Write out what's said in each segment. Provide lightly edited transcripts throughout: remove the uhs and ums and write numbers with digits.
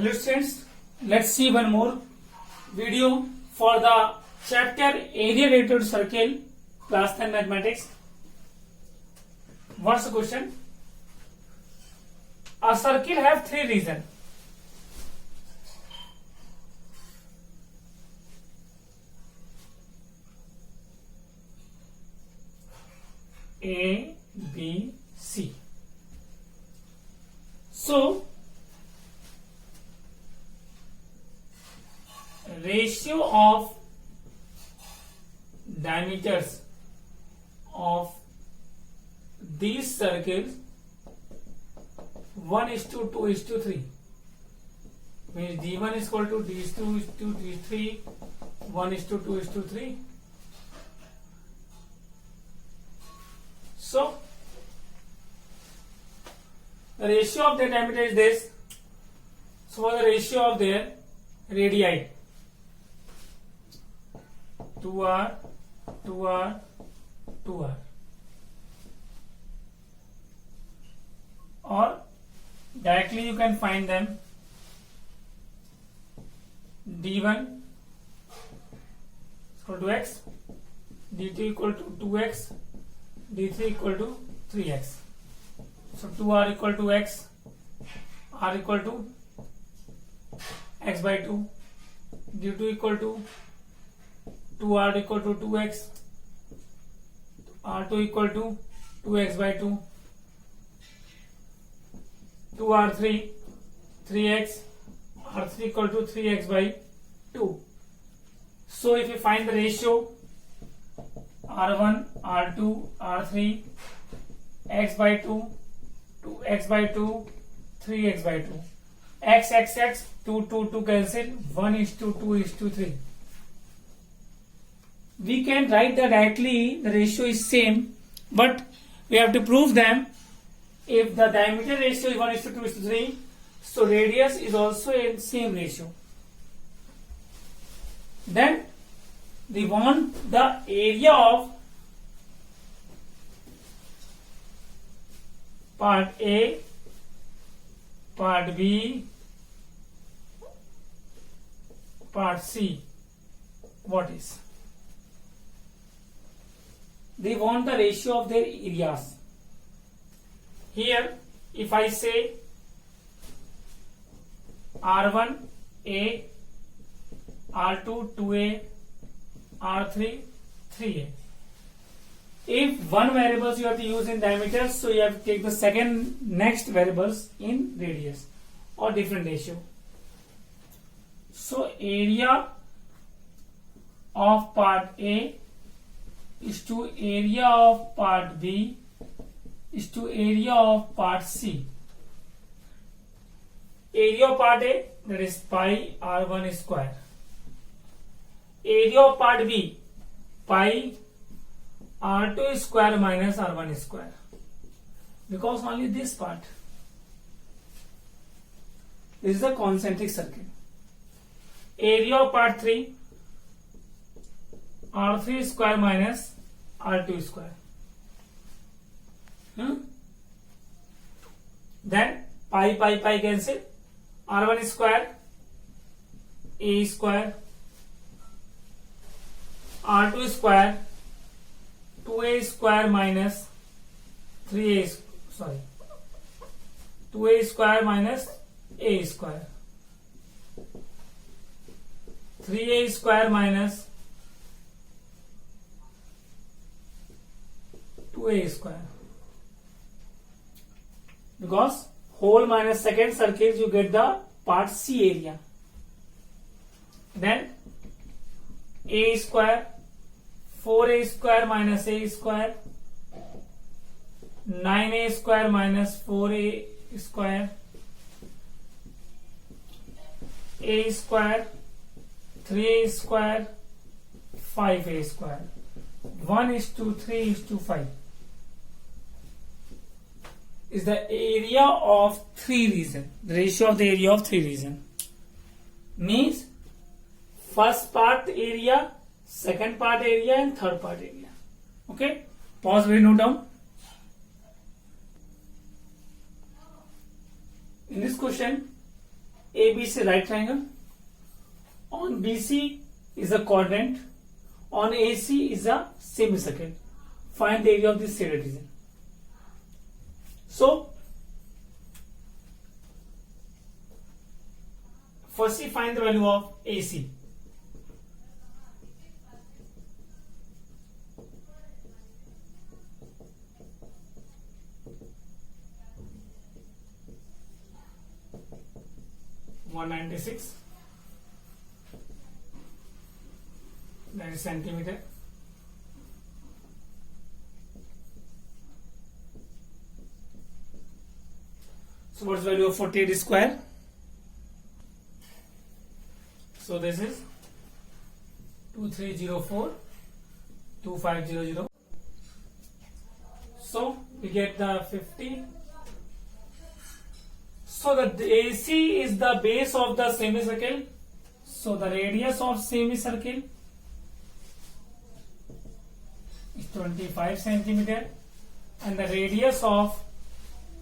Hello students, let's see one more video for the chapter area related circle, class 10 mathematics. What's the question? A circle have three regions. A, B, C. So, ratio of diameters of these circles 1:2:3 means D1 is equal to D2:D3 1:2:3. So the ratio of their diameter is this. So what is the ratio of their radii? 2r, 2r, 2r, or directly you can find them. D1 is equal to x, D2 equal to 2x, D3 equal to 3x. So 2r equal to x, r equal to x by 2, D2 equal to 2r equal to 2x, r2 equal to 2x by 2, 2r3 3x, r3 equal to 3x by 2. So if you find the ratio r1, r2, r3, x by 2, 2x by 2, 3x by 2, x, 2 cancel, 1:2:3. We can write that directly the ratio is same, but we have to prove them. If the diameter ratio is 1:2:3, so radius is also in same ratio. Then we want the area of part A, part B, part C. What is? They want the ratio of their areas. Here, if I say R1 A, R2 2A, R3 3A. If one variables you have to use in diameter, so you have to take the next variables in radius or different ratio. So area of part A is to area of part B is to area of part C. Area of part A, that is pi r1 square. Area of part B, pi r2 square minus r1 square, because only this part. This is a concentric circle. Area of part 3, r3 square minus r2 square. Then pi cancel, r1 square, a square, r2 square, 2a square minus 2a square minus a square, 3a square minus 2a square. Because whole minus second circles, you get the part C area. Then a square, 4a square minus a square, 9a square minus 4a square, a square, 3a square, 5a square, 1:3:5 is the area of three regions. The ratio of the area of three regions means first part area, second part area, and third part area. Okay, pause, we note down. In this question, ABC right triangle. On BC is a quadrant. On AC is a semicircle. Find the area of this shaded region. So, firstly find the value of AC. (196). That is centimeter. So what's the value of 48 square? So this is 2304 2500. So we get the 50. So the AC is the base of the semicircle. So the radius of semicircle is 25 centimeter and the radius of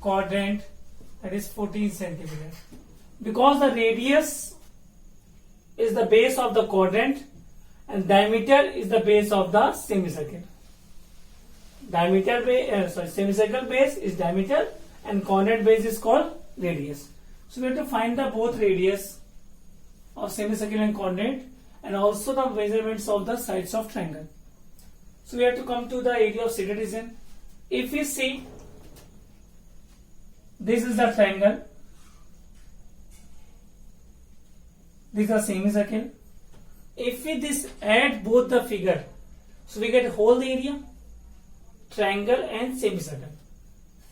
quadrant, that is 14 centimeter. Because the radius is the base of the quadrant and diameter is the base of the semicircle. Semicircle base is diameter and quadrant base is called radius. So we have to find the both radius of semicircle and quadrant and also the measurements of the sides of triangle. So we have to come to the area of shaded region. If we see, this is the triangle, this is the semicircle. If we add both the figure, so we get whole area, triangle and semicircle,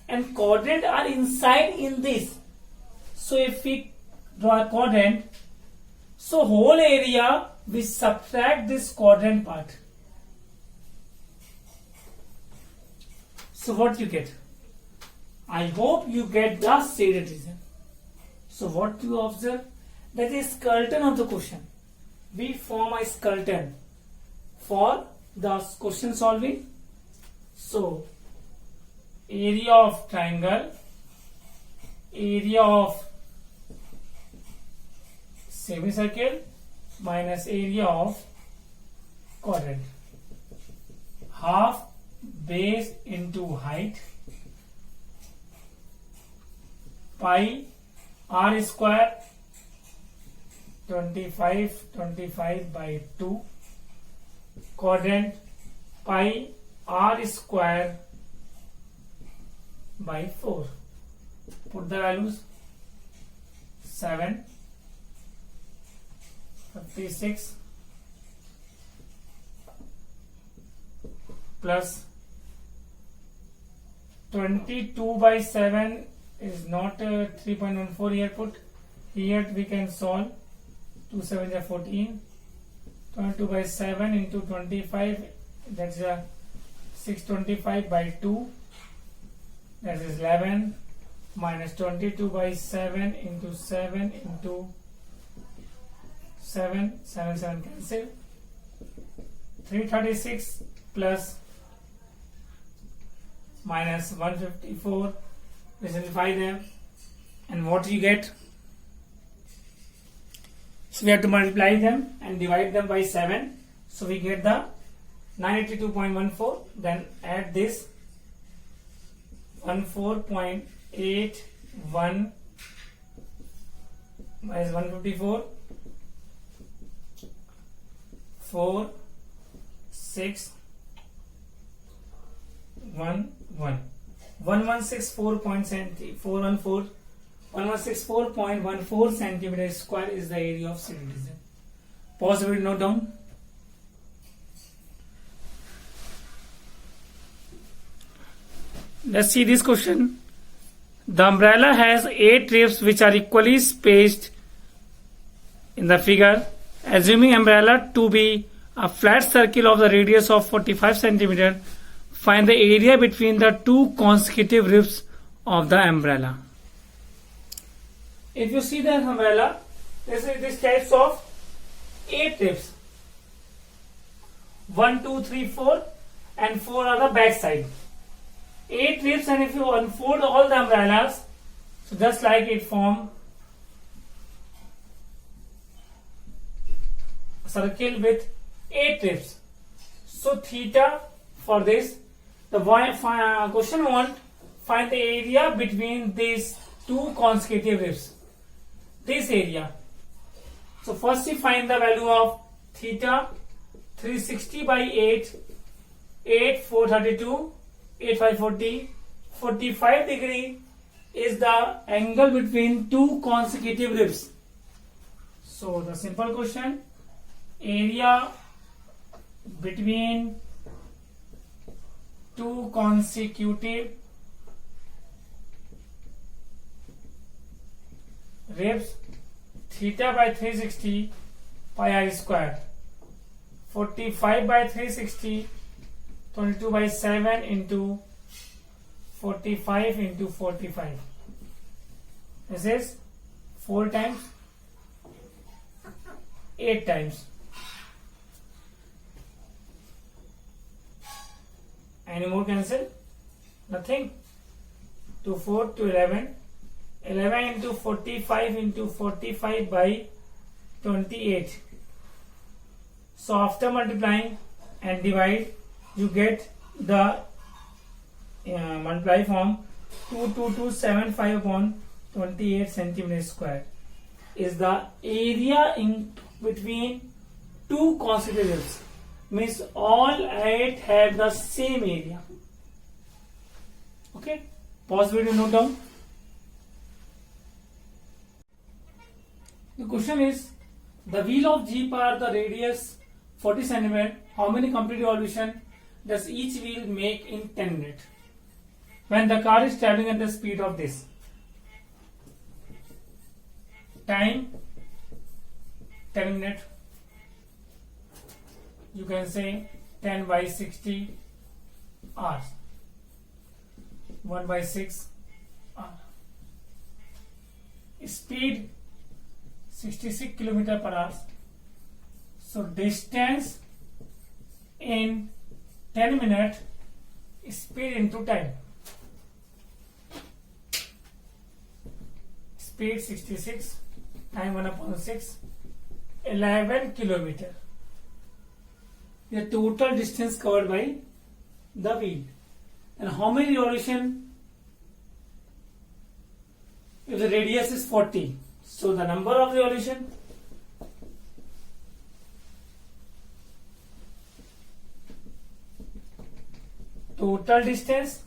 and quadrant are inside in this. So if we draw a quadrant, so whole area we subtract this quadrant part. So what you get? I hope you get the shaded region. So what you observe? That is skeleton of the question. We form a skeleton for the question solving. So area of triangle, area of semicircle minus area of quadrant. Half base into height, pi r square 25 by 2, quadrant pi r square by 4. Put the values: 7, 56 plus 22 by 7 is not 3.14 here. Put here, we can solve. 2 7 is 14. 22 by 7 into 25, that's 625 by 2, that is 11, minus 22 by 7 into 7 into 7, 7 cancel. 336 plus minus 154, we simplify them, and what you get? So we have to multiply them and divide them by 7. So we get the 982.14. Then add this 14.81 minus 154, 4, 6, 1, 1. 1164.14 centimeter square is the area of shaded region. Possibly note down. Let's see this question. The umbrella has 8 ribs which are equally spaced in the figure. Assuming umbrella to be a flat circle of the radius of 45 centimeter, find the area between the two consecutive ribs of the umbrella. If you see the umbrella, this types of 8 ribs. 1, 2, 3, 4 and 4 are the back side. 8 ribs, and if you unfold all the umbrellas, so just like it form circle with 8 ribs. So theta for this, the question want find the area between these two consecutive ribs. This area. So first we find the value of theta. 360 by 8, 8 432, 8 540, 45 degree is the angle between two consecutive ribs. So the simple question, area between two consecutive ribs, theta by 360 pi r square, 45 by 360, 22 by 7 into 45 into 45. This is 4 times, 8 times. Any more cancel? Nothing. 2 4 to 11. 11 into 45 into 45 by 28. So after multiplying and divide, you get the multiply form 22275 upon 28 centimeter square is the area in between two consecutive ribs. Means all 8 have the same area. Okay, pause video, note down. The question is, the wheel of Jeep are the radius 40 cm. How many complete revolution does each wheel make in 10 minutes? When the car is traveling at the speed of this. Time 10 minutes. You can say 10 by 60 hours. 1 by 6 hour. Speed 66 km per hour. So distance in 10 minutes, speed into time. Speed 66, time 1 upon 6, 11 km. The total distance covered by the wheel. And how many revolution? If the radius is 40, so the number of revolution total distance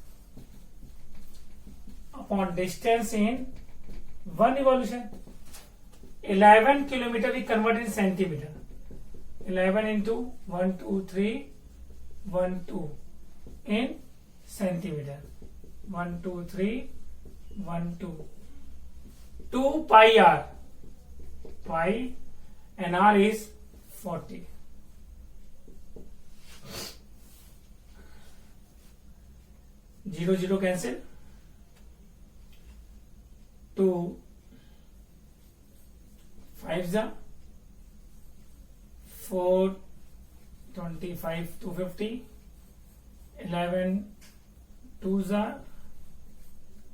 upon distance in one revolution. 11 kilometer we convert in centimeter. 11 into 1 2 3 1 2 in centimeter. 1 2 3 1 2 2 pi r. Pi and r is 40. Zero zero cancel. 2 5 za 4 25 250. 11 2 za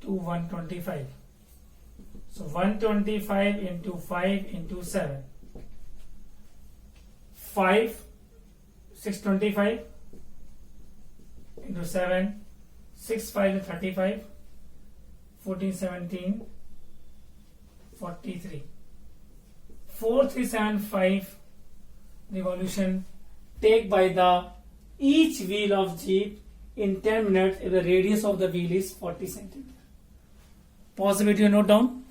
2 125. So 125 into 5 into 7. 5 625 into 7. 6 5 35. 14 17 43. 4375 revolution take by the each wheel of Jeep in 10 minutes if the radius of the wheel is 40 centimeter. Pause the video, note down.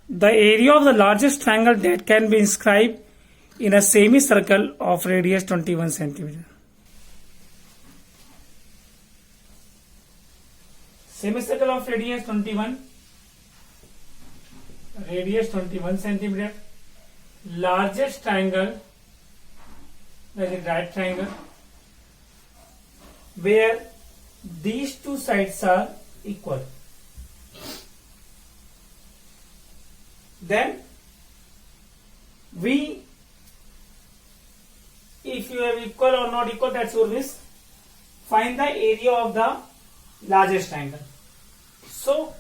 The area of the largest triangle that can be inscribed in a semicircle of radius 21 centimeter. Semicircle of radius 21 centimeter. Largest triangle, that is right triangle, where these two sides are equal. Then we, if you have equal or not equal, that's your wish. Find the area of the largest triangle. So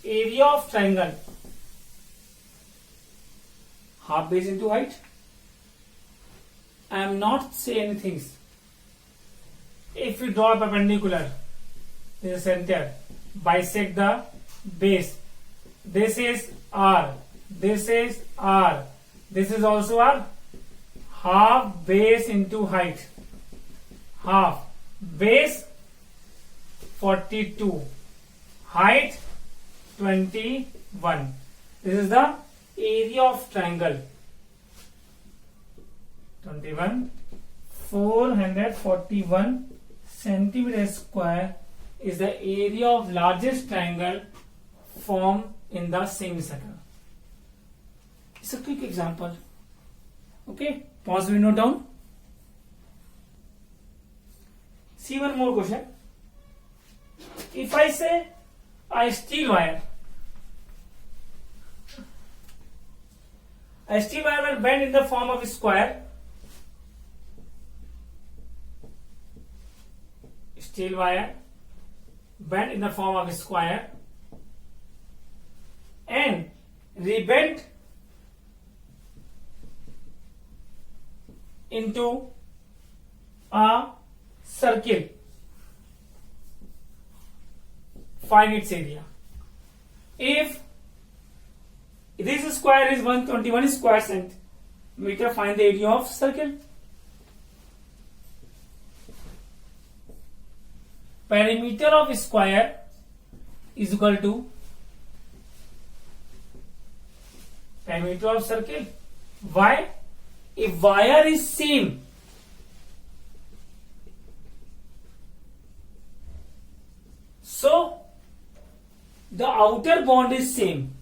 area of triangle half base into height. I am not saying anything. If we draw a perpendicular, this is center, bisect the base. This is R. This is R. This is also R. Half base into height. Half base 42. Height 21. This is the area of triangle. 21. 441 centimeter square is the area of largest triangle formed in the semicircle. It's a quick example. Okay, pause, we note down. See one more question. If I say a steel wire will bend in the form of a square. Steel wire bend in the form of a square and rebent into a circle. Find its area. If this square is 121 square centimeter, find the area of circle. Perimeter of square is equal to perimeter of circle. Why? If wire is same, so the outer bond is same.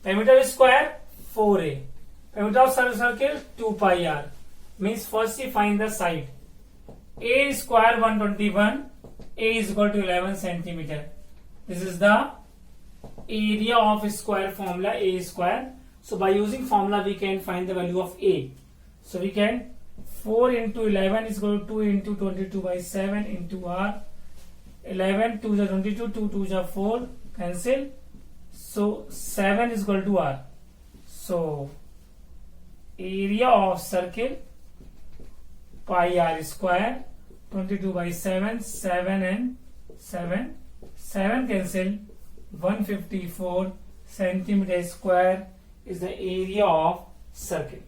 Perimeter of square 4a. Perimeter of circle 2 pi r. Means first we find the side. A square 121. A is equal to 11 centimeter. This is the area of square formula, A square. So by using formula we can find the value of A. So we can 4 into 11 is equal to 2 into 22 by 7 into R. 11 2 is 22, 2 2 is 4, cancel. So 7 is equal to R. So area of circle pi r square, 22 by 7, 7 and 7, 7 cancel, 154 centimeter square is the area of circle.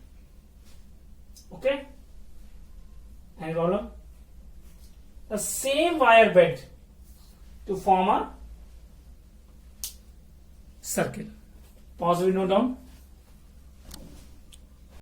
Okay? Any problem? The same wire bed to form a circle. Pause, we note down.